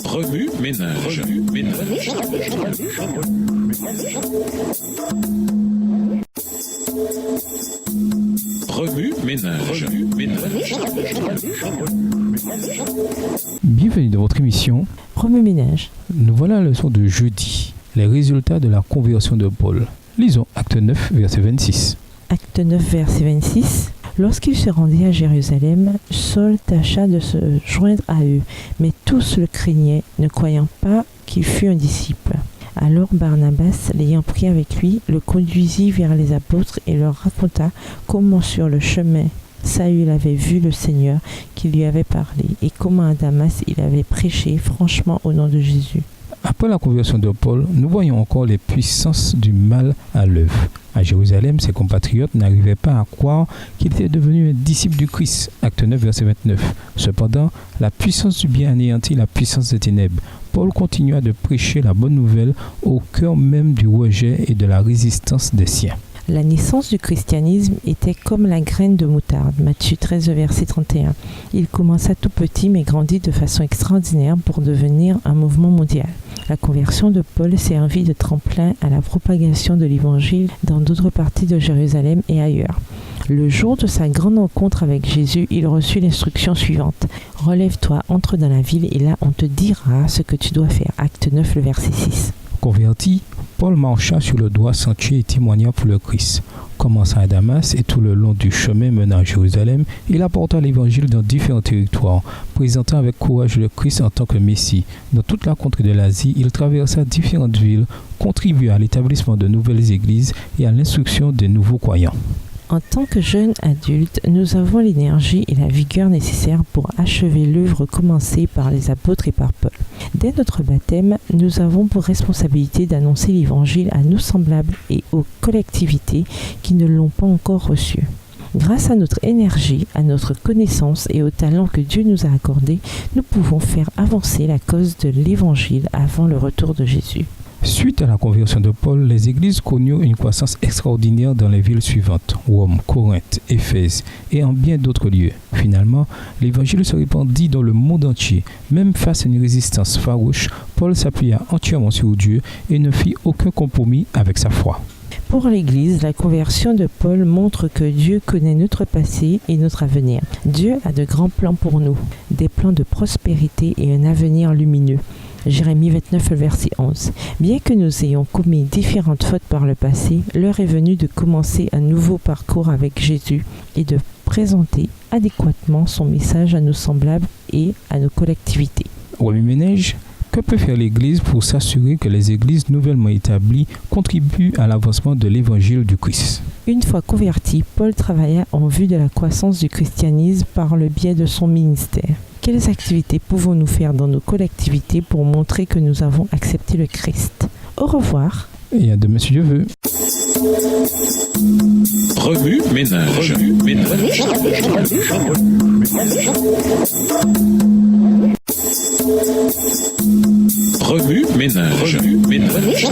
Remue ménage. Remue ménage. Bienvenue dans votre émission Remue ménage. Nous voilà à la leçon de jeudi, les résultats de la conversion de Paul. Lisons Acte 9, verset 26. Acte 9, verset 26. Lorsqu'il se rendit à Jérusalem, Saul tâcha de se joindre à eux, mais tous le craignaient, ne croyant pas qu'il fût un disciple. Alors Barnabas, l'ayant pris avec lui, le conduisit vers les apôtres et leur raconta comment sur le chemin Saül avait vu le Seigneur qui lui avait parlé et comment à Damas il avait prêché franchement au nom de Jésus. Après la conversion de Paul, nous voyons encore les puissances du mal à l'œuvre. À Jérusalem, ses compatriotes n'arrivaient pas à croire qu'il était devenu un disciple du Christ. Acte 9, verset 29. Cependant, la puissance du bien anéantit la puissance des ténèbres. Paul continua de prêcher la bonne nouvelle au cœur même du rejet et de la résistance des siens. La naissance du christianisme était comme la graine de moutarde. Matthieu 13, verset 31. Il commença tout petit mais grandit de façon extraordinaire pour devenir un mouvement mondial. La conversion de Paul servit de tremplin à la propagation de l'évangile dans d'autres parties de Jérusalem et ailleurs. Le jour de sa grande rencontre avec Jésus, il reçut l'instruction suivante. « Relève-toi, entre dans la ville et là on te dira ce que tu dois faire. » Acte 9, le verset 6. Converti, Paul marcha sur le droit sentier et témoigna pour le Christ. Commençant à Damas et tout le long du chemin menant à Jérusalem, il apporta l'évangile dans différents territoires, présentant avec courage le Christ en tant que Messie. Dans toute la contrée de l'Asie, il traversa différentes villes, contribua à l'établissement de nouvelles églises et à l'instruction des nouveaux croyants. En tant que jeunes adultes, nous avons l'énergie et la vigueur nécessaires pour achever l'œuvre commencée par les apôtres et par Paul. Dès notre baptême, nous avons pour responsabilité d'annoncer l'évangile à nos semblables et aux collectivités qui ne l'ont pas encore reçu. Grâce à notre énergie, à notre connaissance et au talent que Dieu nous a accordé, nous pouvons faire avancer la cause de l'évangile avant le retour de Jésus. Suite à la conversion de Paul, les églises connurent une croissance extraordinaire dans les villes suivantes, Rome, Corinthe, Éphèse et en bien d'autres lieux. Finalement, l'évangile se répandit dans le monde entier. Même face à une résistance farouche, Paul s'appuya entièrement sur Dieu et ne fit aucun compromis avec sa foi. Pour l'Église, la conversion de Paul montre que Dieu connaît notre passé et notre avenir. Dieu a de grands plans pour nous, des plans de prospérité et un avenir lumineux. Jérémie 29, verset 11. Bien que nous ayons commis différentes fautes par le passé, l'heure est venue de commencer un nouveau parcours avec Jésus et de présenter adéquatement son message à nos semblables et à nos collectivités. Remue ménage, que peut faire l'Église pour s'assurer que les églises nouvellement établies contribuent à l'avancement de l'évangile du Christ? Une fois converti, Paul travailla en vue de la croissance du christianisme par le biais de son ministère. Quelles activités pouvons-nous faire dans nos collectivités pour montrer que nous avons accepté le Christ? Au revoir. Et à demain si Dieu veut. Remue ménage. Remue ménage.